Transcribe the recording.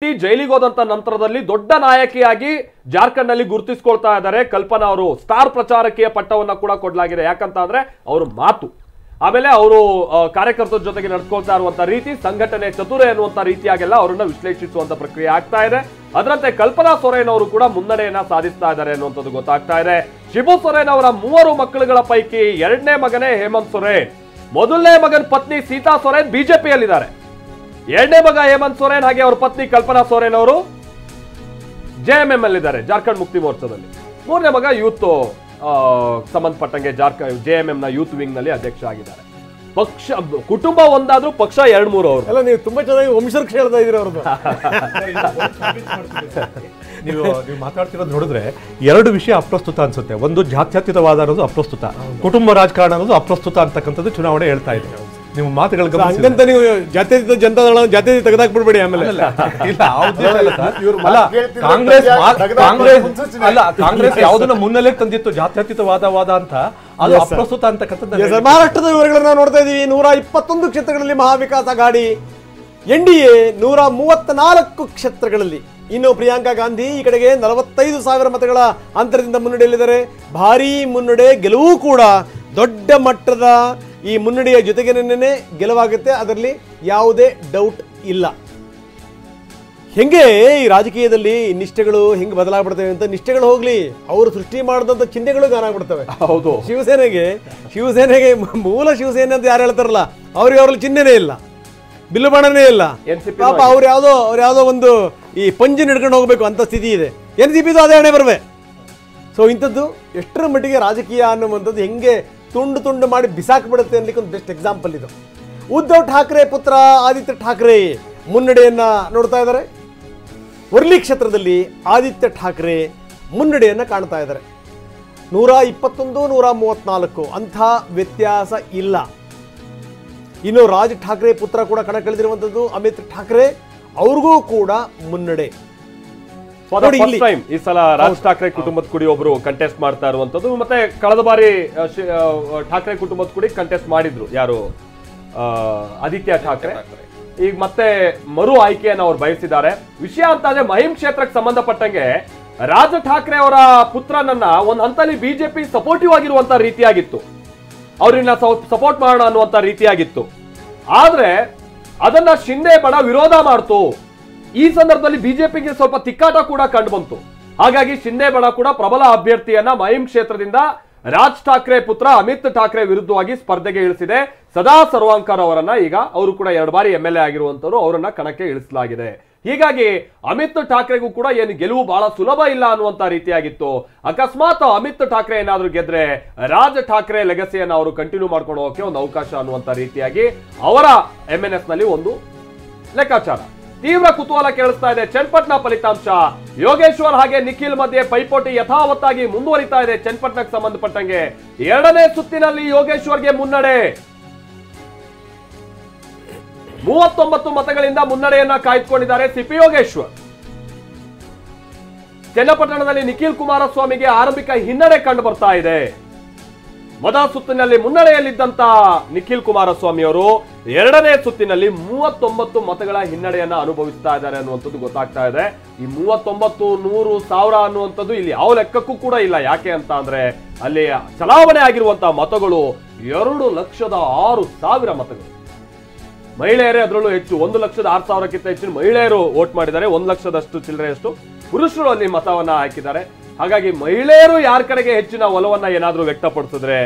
ಜೈಲಿಗೆ ಹೋದಂತ ನಂತರದಲ್ಲಿ ದೊಡ್ಡ ನಾಯಕಿಯಾಗಿ ಜಾರ್ಖಂಡ್ ನಲ್ಲಿ ಗುರುತಿಸಿಕೊಳ್ತಾ ಇದ್ದಾರೆ ಕಲ್ಪನಾ ಅವರು. ಸ್ಟಾರ್ ಪ್ರಚಾರಕೀಯ ಪಟ್ಟವನ್ನ ಕೂಡ ಕೊಡಲಾಗಿದೆ. ಯಾಕಂತ ಅಂದ್ರೆ ಅವರು ಮಾತು, ಆಮೇಲೆ ಅವರು ಕಾರ್ಯಕರ್ತರ ಜೊತೆಗೆ ನಡ್ಕೊಳ್ತಾ ಇರುವಂತ ರೀತಿ, ಸಂಘಟನೆ ಚತುರ ಎನ್ನುವಂತ ರೀತಿಯಾಗೆಲ್ಲ ಅವರನ್ನ ವಿಶ್ಲೇಷಿಸುವಂತ ಪ್ರಕ್ರಿಯೆ ಆಗ್ತಾ ಇದೆ. ಅದರಂತೆ ಕಲ್ಪನಾ ಸೊರೇನ್ ಅವರು ಕೂಡ ಮುನ್ನಡೆಯನ್ನ ಸಾಧಿಸ್ತಾ ಇದ್ದಾರೆ ಅನ್ನುವಂಥದ್ದು ಗೊತ್ತಾಗ್ತಾ ಇದೆ. ಶಿಬು ಸೊರೇನ್ ಅವರ 3 ಮಕ್ಕಳುಗಳ ಪೈಕಿ 2ನೇ ಮಗನೇ ಹೇಮಂತ್ ಸೊರೇನ್. ಮೊದಲನೇ ಮಗನ ಪತ್ನಿ ಸೀತಾ ಸೊರೇನ್ ಬಿಜೆಪಿಯಲ್ಲಿದ್ದಾರೆ. 2ನೇ ಮಗ ಹೇಮಂತ್ ಸೊರೇನ್ ಹಾಗೆ ಅವರ ಪತ್ನಿ ಕಲ್ಪನಾ ಸೊರೇನ್ ಅವರು JMM ಅಲ್ಲಿದ್ದಾರೆ, ಜಾರ್ಖಂಡ್ ಮುಕ್ತಿ ಮೋರ್ಚಾದಲ್ಲಿ. 3ನೇ ಮಗ ಯೂತ್ ಸಂಬಂಧಪಟ್ಟಂಗೆ JMM ನ ಯೂತ್ ವಿಂಗ್ ನಲ್ಲಿ ಅಧ್ಯಕ್ಷ ಆಗಿದ್ದಾರೆ. ಪಕ್ಷ ಕುಟುಂಬ ಒಂದಾದ್ರೂ ಪಕ್ಷ 2-3 ಅವರು. ಅಲ್ಲ, ನೀವು ತುಂಬಾ ಚೆನ್ನಾಗಿ ವಂಶರ್ಕ್ಷ ಹೇಳ್ತಾ ಇದ್ದೀರಿ ಅವ್ರದ್ದು. ನೀವು ಮಾತಾಡ್ತಿರೋದು ನೋಡಿದ್ರೆ 2 ವಿಷಯ ಅಪ್ರಸ್ತುತ ಅನ್ಸುತ್ತೆ. ಒಂದು ಜಾತ್ಯತೀತವಾದ ಅನ್ನೋದು ಅಪ್ರಸ್ತುತ, ಕುಟುಂಬ ರಾಜಕಾರಣ ಅನ್ನೋದು ಅಪ್ರಸ್ತುತ ಅಂತಕ್ಕಂಥದ್ದು ಚುನಾವಣೆ ಹೇಳ್ತಾ ಇದೆ. ನಿಮ್ಮ ಮಾತುಗಳು ಹಂಗಂತ ನೀವು ಜಾತ್ಯತೀತ ಜನತಾದಳ ಜಾತ್ಯತೀತ ತೆಗೆದಾಕ್ಬಿಡ್ಬೇಡಿ. ಆಮೇಲೆ ಕಾಂಗ್ರೆಸ್ ಯಾವುದನ್ನ ಮುನ್ನೆಲೆ ತಂದಿತ್ತು ಜಾತ್ಯತೀತವಾದ ಅಂತ, ಅದು ಅಪ್ರಸ್ತುತ ಅಂತಕ್ಕಂಥದ್ದು. ಮಹಾರಾಷ್ಟ್ರದ ವಿವರಗಳನ್ನ ನೋಡ್ತಾ ಇದೀವಿ. 121 ಕ್ಷೇತ್ರಗಳಲ್ಲಿ ಮಹಾವಿಕಾಸ್ ಅಘಾಡಿ, NDA 134 ಕ್ಷೇತ್ರಗಳಲ್ಲಿ. ಇನ್ನು ಪ್ರಿಯಾಂಕಾ ಗಾಂಧಿ ಈ ಕಡೆಗೆ 45,000 ಮತಗಳ ಅಂತರದಿಂದ ಮುನ್ನಡೆಯಲ್ಲಿದ್ದಾರೆ. ಭಾರೀ ಮುನ್ನಡೆ, ಗೆಲುವು ಕೂಡ ದೊಡ್ಡ ಮಟ್ಟದ ಈ ಮುನ್ನಡೆಯ ಜೊತೆಗೇನೆ ಗೆಲುವಾಗುತ್ತೆ, ಅದರಲ್ಲಿ ಯಾವುದೇ ಡೌಟ್ ಇಲ್ಲ. ಹೆಂಗೆ ಈ ರಾಜಕೀಯದಲ್ಲಿ ನಿಷ್ಠೆಗಳು ಹೆಂಗೆ ಬದಲಾಗ್ಬಿಡ್ತವೆ ಅಂತ, ನಿಷ್ಠೆಗಳು ಹೋಗ್ಲಿ, ಅವರು ಸೃಷ್ಟಿ ಮಾಡಿದಂಥ ಚಿಹ್ನೆಗಳು ಗಾನಾಗ್ಬಿಡ್ತವೆ. ಹೌದು, ಶಿವಸೇನೆಗೆ ಮೂಲ ಶಿವಸೇನೆ ಅಂತ ಯಾರು ಹೇಳ್ತಾರಲ್ಲ, ಅವ್ರಲ್ಲಿ ಚಿಹ್ನೆನೇ ಇಲ್ಲ, ಬಿಲ್ಲು ಬಾಣನೇ ಇಲ್ಲ. ಪಾಪ ಅವ್ರು ಯಾವುದೋ ಒಂದು ಈ ಪಂಜಿನ ಹಿಡ್ಕೊಂಡು ಹೋಗ್ಬೇಕು ಅಂತ ಸ್ಥಿತಿ ಇದೆ. NCPದು ಅದೇ ಹಣೆ ಬರವೆ. ಸೊ ಇಂಥದ್ದು ಎಷ್ಟರ ಮಟ್ಟಿಗೆ ರಾಜಕೀಯ ಅನ್ನುವಂಥದ್ದು ಹೆಂಗೆ ತುಂಡು ಮಾಡಿ ಬಿಸಾಕ್ಬಿಡುತ್ತೆ ಅನ್ನಲಿಕ್ಕೆ ಒಂದು ಬೆಸ್ಟ್ ಎಕ್ಸಾಂಪಲ್ ಇದು. ಉದ್ಧವ್ ಠಾಕ್ರೆ ಪುತ್ರ ಆದಿತ್ಯ ಠಾಕ್ರೆ ಮುನ್ನಡೆಯನ್ನ ನೋಡ್ತಾ ಇದ್ದಾರೆ. ವರ್ಲಿ ಕ್ಷೇತ್ರದಲ್ಲಿ ಆದಿತ್ಯ ಠಾಕ್ರೆ ಮುನ್ನಡೆಯನ್ನ ಕಾಣ್ತಾ ಇದ್ದಾರೆ. 121, 134 ಅಂಥ ವ್ಯತ್ಯಾಸ ಇಲ್ಲ. ಇನ್ನು ರಾಜ್ ಠಾಕ್ರೆ ಪುತ್ರ ಕೂಡ ಕಣಕ್ಕಿಳಿದಿರುವಂಥದ್ದು ಅಮಿತ್ ಠಾಕ್ರೆ, ಅವ್ರಿಗೂ ಕೂಡ ಮುನ್ನಡೆ. ಈ ಸಲ ರಾಜ್ ಠಾಕ್ರೆ ಕುಟುಂಬದ ಕುಡಿ ಒಬ್ರು ಕಂಟೆಸ್ಟ್ ಮಾಡ್ತಾ ಇರುವಂತದ್ದು. ಮತ್ತೆ ಕಳೆದ ಬಾರಿ ಠಾಕ್ರೆ ಕುಟುಂಬದ ಕುಡಿ ಕಂಟೆಸ್ಟ್ ಮಾಡಿದ್ರು ಯಾರು, ಆದಿತ್ಯ ಠಾಕ್ರೆ. ಈಗ ಮತ್ತೆ ಮರು ಆಯ್ಕೆಯನ್ನು ಅವ್ರು ಬಯಸಿದ್ದಾರೆ. ವಿಷಯ ಅಂತ ಅಂದ್ರೆ ಮಹಿಮ್ ಕ್ಷೇತ್ರಕ್ಕೆ ಸಂಬಂಧಪಟ್ಟಂಗೆ ರಾಜ್ ಠಾಕ್ರೆ ಅವರ ಪುತ್ರನನ್ನ ಒಂದು ಹಂತದಲ್ಲಿ ಬಿಜೆಪಿ ಸಪೋರ್ಟಿವ್ ಆಗಿರುವಂತ ರೀತಿಯಾಗಿತ್ತು, ಅವ್ರನ್ನ ಸಪೋರ್ಟ್ ಮಾಡೋಣ ಅನ್ನುವಂತ ರೀತಿಯಾಗಿತ್ತು. ಆದ್ರೆ ಅದನ್ನ ಶಿಂದೆ ಬಣ ವಿರೋಧ ಮಾಡ್ತು. ಈ ಸಂದರ್ಭದಲ್ಲಿ ಬಿಜೆಪಿಗೆ ಸ್ವಲ್ಪ ತಿಕ್ಕಾಟ ಕೂಡ ಕಂಡು ಬಂತು. ಹಾಗಾಗಿ ಶಿಂದೆ ಬಣ ಕೂಡ ಪ್ರಬಲ ಅಭ್ಯರ್ಥಿಯನ್ನ ಮಹಿಮ್ ಕ್ಷೇತ್ರದಿಂದ ರಾಜ್ ಠಾಕ್ರೆ ಪುತ್ರ ಅಮಿತ್ ಠಾಕ್ರೆ ವಿರುದ್ಧವಾಗಿ ಸ್ಪರ್ಧೆಗೆ ಇಳಿಸಿದೆ. ಸದಾ ಸರ್ವಾಂಕರ್ ಅವರನ್ನ, ಈಗ ಅವರು ಕೂಡ 2 ಬಾರಿ MLA ಆಗಿರುವಂತವರು, ಅವರನ್ನ ಕಣಕ್ಕೆ ಇಳಿಸಲಾಗಿದೆ. ಹೀಗಾಗಿ ಅಮಿತ್ ಠಾಕ್ರೆಗೂ ಕೂಡ ಏನು ಗೆಲುವು ಬಹಳ ಸುಲಭ ಇಲ್ಲ ಅನ್ನುವಂತ ರೀತಿಯಾಗಿತ್ತು. ಅಕಸ್ಮಾತ್ ಅಮಿತ್ ಠಾಕ್ರೆ ಏನಾದ್ರೂ ಗೆದ್ರೆ ರಾಜ್ ಠಾಕ್ರೆ ಲೆಗಸಿಯನ್ನು ಅವರು ಕಂಟಿನ್ಯೂ ಮಾಡ್ಕೊಂಡು ಹೋಗಕ್ಕೆ ಒಂದು ಅವಕಾಶ ಅನ್ನುವಂತ ರೀತಿಯಾಗಿ ಅವರ MNS ನಲ್ಲಿ ಒಂದು ಲೆಕ್ಕಾಚಾರ. ತೀವ್ರ ಕುತೂಹಲ ಕೇಳಿಸ್ತಾ ಇದೆ ಚನ್ನಪಟ್ಟಣ ಫಲಿತಾಂಶ. ಯೋಗೇಶ್ವರ್ ಹಾಗೆ ನಿಖಿಲ್ ಮಧ್ಯೆ ಪೈಪೋಟಿ ಯಥಾವತ್ತಾಗಿ ಮುಂದುವರಿತಾ ಇದೆ. ಚನ್ನಪಟ್ಟಣಕ್ಕೆ ಸಂಬಂಧಪಟ್ಟಂಗೆ 2ನೇ ಸುತ್ತಿನಲ್ಲಿ ಯೋಗೇಶ್ವರ್ಗೆ ಮುನ್ನಡೆ. 39 ಮತಗಳಿಂದ ಮುನ್ನಡೆಯನ್ನ ಕಾಯ್ದುಕೊಂಡಿದ್ದಾರೆ ಸಿಪಿ ಯೋಗೇಶ್ವರ್. ಚನ್ನಪಟ್ಟಣದಲ್ಲಿ ನಿಖಿಲ್ ಕುಮಾರಸ್ವಾಮಿಗೆ ಆರಂಭಿಕ ಹಿನ್ನಡೆ ಕಂಡು ಬರ್ತಾ ಇದೆ. ಮೊದಲ ಸುತ್ತಿನಲ್ಲಿ ಮುನ್ನಡೆಯಲ್ಲಿದ್ದಂತ ನಿಖಿಲ್ ಕುಮಾರಸ್ವಾಮಿ ಅವರು 2ನೇ ಸುತ್ತಿನಲ್ಲಿ 39 ಮತಗಳ ಹಿನ್ನಡೆಯನ್ನ ಅನುಭವಿಸ್ತಾ ಇದ್ದಾರೆ ಅನ್ನುವಂಥದ್ದು ಗೊತ್ತಾಗ್ತಾ ಇದೆ. ಈ 39, 100, 1000 ಅನ್ನುವಂಥದ್ದು ಇಲ್ಲಿ ಯಾವ ಲೆಕ್ಕಕ್ಕೂ ಕೂಡ ಇಲ್ಲ. ಯಾಕೆ ಅಂತ ಅಂದ್ರೆ ಅಲ್ಲಿ ಚಲಾವಣೆ ಆಗಿರುವಂತಹ ಮತಗಳು 2,06,000 ಮತಗಳು. ಮಹಿಳೆಯರೇ ಅದರಲ್ಲೂ ಹೆಚ್ಚು, 1,06,000ಕ್ಕಿಂತ ಹೆಚ್ಚಿನ ಮಹಿಳೆಯರು ವೋಟ್ ಮಾಡಿದ್ದಾರೆ. 1 ಲಕ್ಷದಷ್ಟು ಚಿಲ್ಲರೆಯಷ್ಟು ಪುರುಷರು ಅಲ್ಲಿ ಮತವನ್ನ ಹಾಕಿದ್ದಾರೆ. ಹಾಗಾಗಿ ಮಹಿಳೆಯರು ಯಾರ ಕಡೆಗೆ ಹೆಚ್ಚಿನ ಒಲವನ್ನ ಏನಾದ್ರೂ ವ್ಯಕ್ತಪಡಿಸಿದ್ರೆ